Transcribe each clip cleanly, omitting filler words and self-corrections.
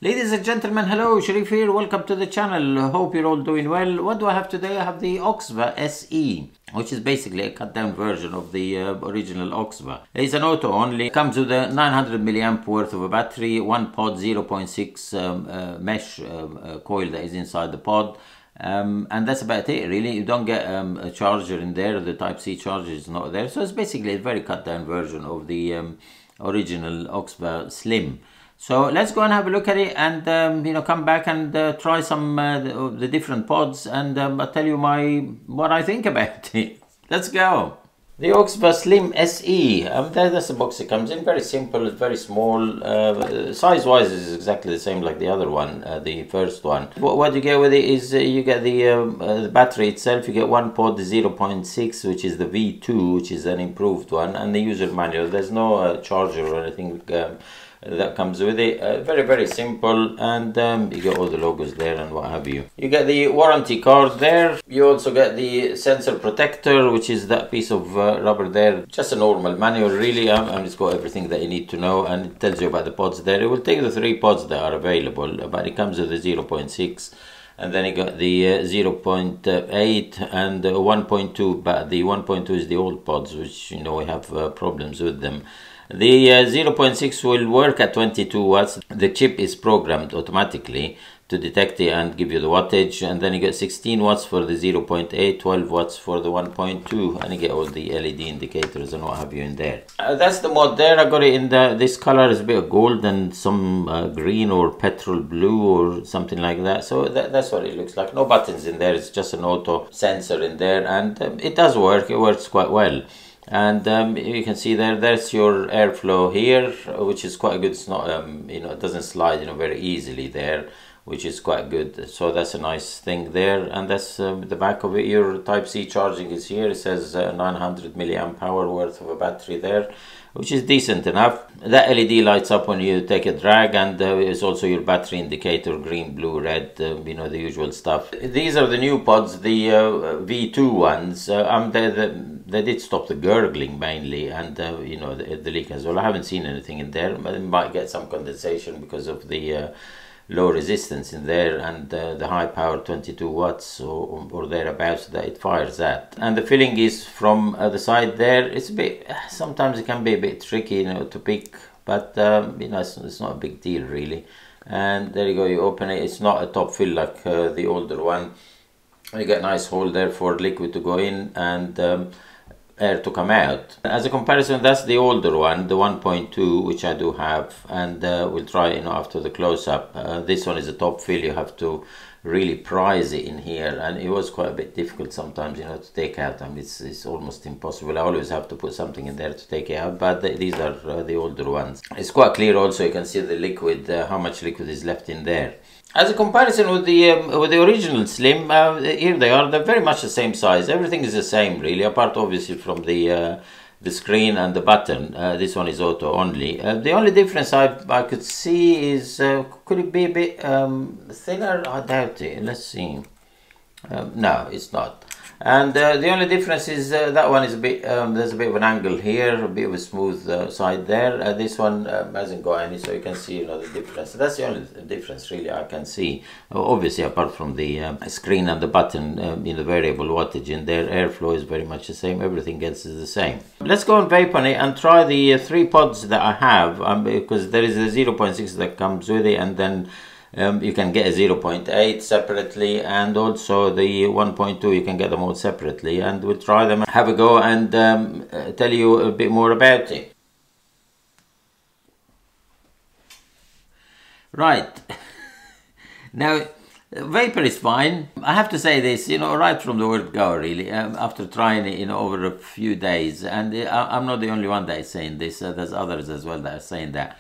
Ladies and gentlemen, hello, Sharif here, welcome to the channel. Hope you're all doing well. What do I have today? I have the OXVA SE, which is basically a cut down version of the original OXVA. It's an auto only, comes with a 900 milliamp worth of a battery, one pod 0.6 mesh coil that is inside the pod. And that's about it really. You don't get a charger in there, the Type-C charger is not there. So it's basically a very cut down version of the original OXVA XLIM. So let's go and have a look at it and come back and try some the different pods, and I'll tell you what I think about it. Let's go. The OXVA XLIM SE, that's the box it comes in. Very simple, it's very small. Size wise is exactly the same like the other one, the first one. What you get with it is you get the battery itself. You get one pod 0.6, which is the V2, which is an improved one, and the user manual. There's no charger or anything that comes with it. Very simple, and you get all the logos there and what have you. You get the warranty card there. You also get the sensor protector, which is that piece of rubber there. Just a normal manual really, and it's got everything that you need to know, and it tells you about the pods there. It will take the 3 pods that are available, but it comes with the 0.6, and then you got the 0.8 and 1.2, but the 1.2 is the old pods, which we have problems with them. The 0.6 will work at 22 watts. The chip is programmed automatically to detect it and give you the wattage, and then you get 16 watts for the 0.8, 12 watts for the 1.2, and you get all the LED indicators and what have you in there. That's the mod there. I got it in this color. Is a bit of gold and some green or petrol blue or something like that. So that's what it looks like. No buttons in there. It's just an auto sensor in there, and it does work. It works quite well. And you can see there's your airflow here, which is quite good. It's not it doesn't slide very easily there, which is quite good. So that's a nice thing there. And that's the back of it. Your Type-C charging is here. It says 900 milliamp hour worth of a battery there, which is decent enough. That LED lights up when you take a drag, and it's also your battery indicator, green, blue, red, the usual stuff. These are the new pods, the V2 ones. They did stop the gurgling mainly, and the leak as well. I haven't seen anything in there, but it might get some condensation because of the low resistance in there, and the high power 22 watts or thereabouts that it fires at. And the filling is from the side there. It's a bit, sometimes it can be a bit tricky to pick, but it's not a big deal really. And there you go, you open it. It's not a top fill like the older one. You get a nice hole there for liquid to go in and air to come out. As a comparison, that's the older one, the 1.2, which I do have, and we'll try after the close-up. This one is a top fill. You have to really prise it in here, and it was quite a bit difficult sometimes to take out. I mean, it's almost impossible. I always have to put something in there to take it out, but these are the older ones. It's quite clear also. You can see the liquid, how much liquid is left in there. As a comparison with the original XLIM, here they are. They're very much the same size. Everything is the same really, apart obviously from the screen and the button. This one is auto only. The only difference I could see is could it be a bit thinner? I doubt it. Let's see. No, it's not. And the only difference is that one is a bit, there's a bit of an angle here, a bit of a smooth side there. This one hasn't got any, so you can see the difference. That's the only difference really I can see. Obviously, apart from the screen and the button, the variable wattage in there, airflow is very much the same. Everything else is the same. Let's go and vape on it and try the 3 pods that I have, because there is a 0.6 that comes with it, and then you can get a 0.8 separately, and also the 1.2 you can get them all separately, and we'll try them, have a go, and tell you a bit more about it. Right. Now, vapor is fine. I have to say this, right from the word go really, after trying it over a few days, and I'm not the only one that is saying this, there's others as well that are saying that.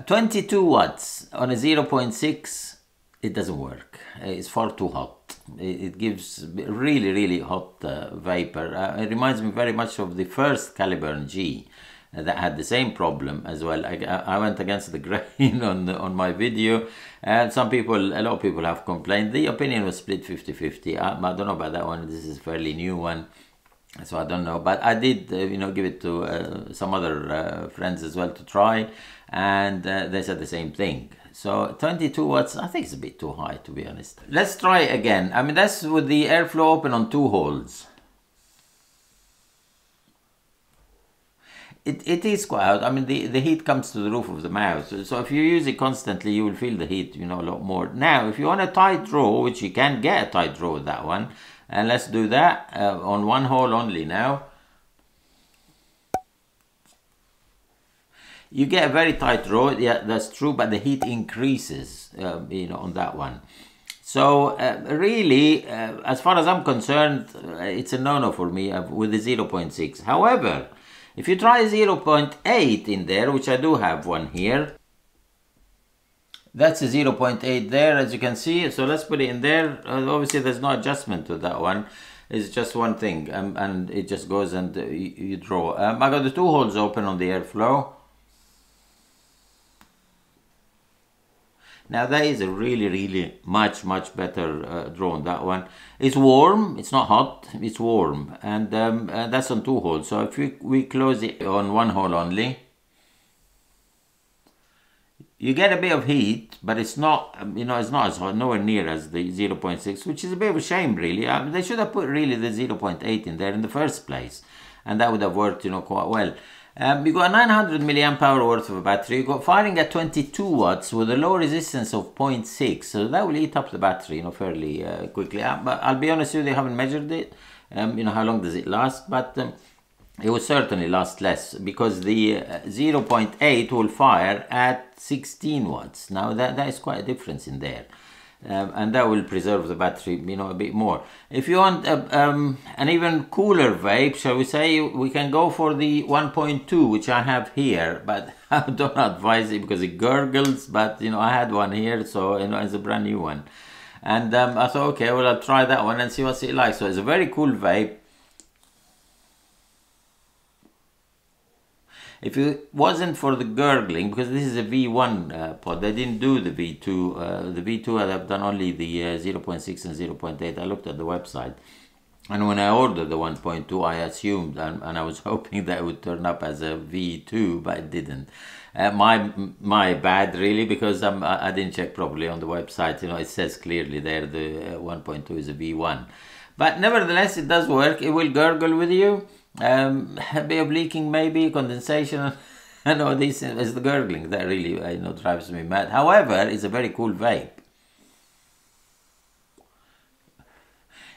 22 watts on a 0.6, it doesn't work. It's far too hot. It gives really hot vapor. It reminds me very much of the first 𝘕𝘪𝘵 that had the same problem as well. I went against the grain on my video, and a lot of people have complained. The opinion was split 50-50. I don't know about that one. This is a fairly new one. So I don't know, but I did, give it to some other friends as well to try, and they said the same thing. So 22 watts, I think it's a bit too high, to be honest. Let's try it again. I mean, that's with the airflow open on 2 holes. It is quite hot. I mean, the heat comes to the roof of the mouth. So if you use it constantly, you will feel the heat, you know, a lot more. Now, if you want a tight draw, which you can get a tight draw with that one, and let's do that on 1 hole only now. You get a very tight draw, yeah, that's true, but the heat increases, you know, on that one. So really, as far as I'm concerned, it's a no-no for me with the 0.6. However, if you try 0.8 in there, which I do have one here, that's a 0.8 there, as you can see. So let's put it in there. Obviously, there's no adjustment to that one. It's just one thing, and it just goes and you draw. I got the 2 holes open on the airflow. Now that is a really much better draw on that one. It's warm, it's not hot, it's warm, and that's on 2 holes. So if we close it on 1 hole only, you get a bit of heat, but it's not, you know, it's not as hot, nowhere near as the 0.6, which is a bit of a shame, really. They should have put really the 0.8 in there in the first place, and that would have worked, you know, quite well. You got 900 milliamp hour worth of a battery. You got firing at 22 watts with a low resistance of 0.6, so that will eat up the battery, you know, fairly quickly. But I'll be honest with you, they haven't measured it. You know, how long does it last? But it will certainly last less, because the 0.8 will fire at 16 watts. Now that is quite a difference in there. And that will preserve the battery, you know, a bit more. If you want an even cooler vape, shall we say, we can go for the 1.2, which I have here, but I don't advise it because it gurgles. But you know, I had one here, so you know, it's a brand new one, and I thought, okay, well, I'll try that one and see what's it like. So it's a very cool vape. If it wasn't for the gurgling, because this is a V1 pod, they didn't do the V2. The V2 have done only the 0.6 and 0.8. I looked at the website, and when I ordered the 1.2, I assumed and I was hoping that it would turn up as a V2, but it didn't. My bad, really, because I didn't check properly on the website. You know, it says clearly there the 1.2 is a V1, but nevertheless, it does work. It will gurgle with you. A bit of leaking, maybe condensation, and all this is the gurgling that really, you know, drives me mad. However, it's a very cool vape.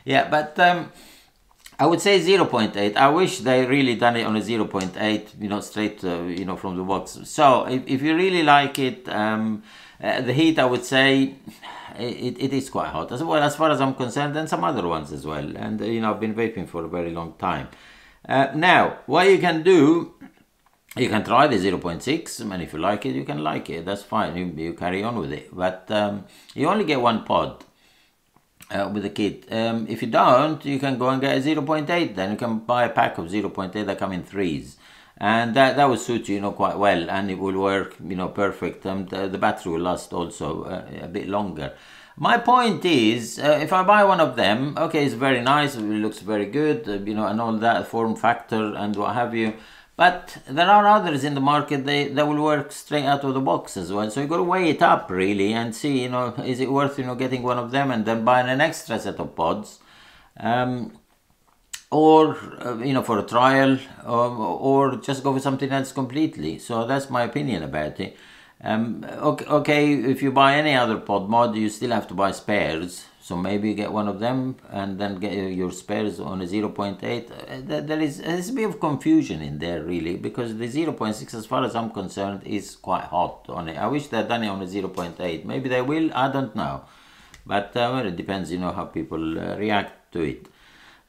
Yeah, but I would say 0.8. I wish they really done it on a 0.8, you know, straight, you know, from the box. So if you really like it, the heat, I would say, it is quite hot as well, as far as I'm concerned, and some other ones as well. And you know, I've been vaping for a very long time. Now, what you can do, you can try the 0.6, and if you like it, you can like it. That's fine. You carry on with it. But you only get 1 pod with the kit. If you don't, you can go and get a 0.8. Then you can buy a pack of 0.8 that come in 3s. And that will suit you, you know, quite well, and it will work, you know, perfect. And the battery will last also a bit longer. My point is, if I buy one of them, okay, it's very nice, it looks very good, you know, and all that, form factor and what have you. But there are others in the market that will work straight out of the box as well. So you got to weigh it up really and see, you know, is it worth, you know, getting one of them and then buying an extra set of pods, or you know, for a trial, or just go for something else completely. So that's my opinion about it. Okay, if you buy any other pod mod, you still have to buy spares. So maybe you get one of them and then get your spares on a 0.8. There's a bit of confusion in there really, because the 0.6, as far as I'm concerned, is quite hot on it. I wish they'd done it on a 0.8. Maybe they will, I don't know. But well, it depends, you know, how people react to it.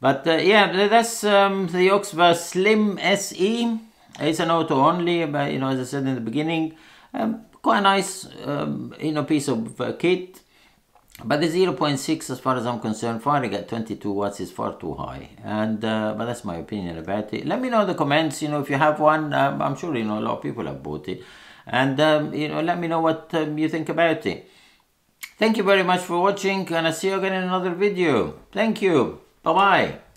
But yeah, that's the OXVA XLIM SE. It's an auto only, but you know, as I said in the beginning, quite a nice you know, piece of kit. But the 0.6, as far as I'm concerned, firing at 22 watts is far too high. And but that's my opinion about it. Let me know in the comments, you know, if you have one. I'm sure, you know, a lot of people have bought it. And you know, let me know what you think about it. Thank you very much for watching, and I'll see you again in another video. Thank you. Bye-bye.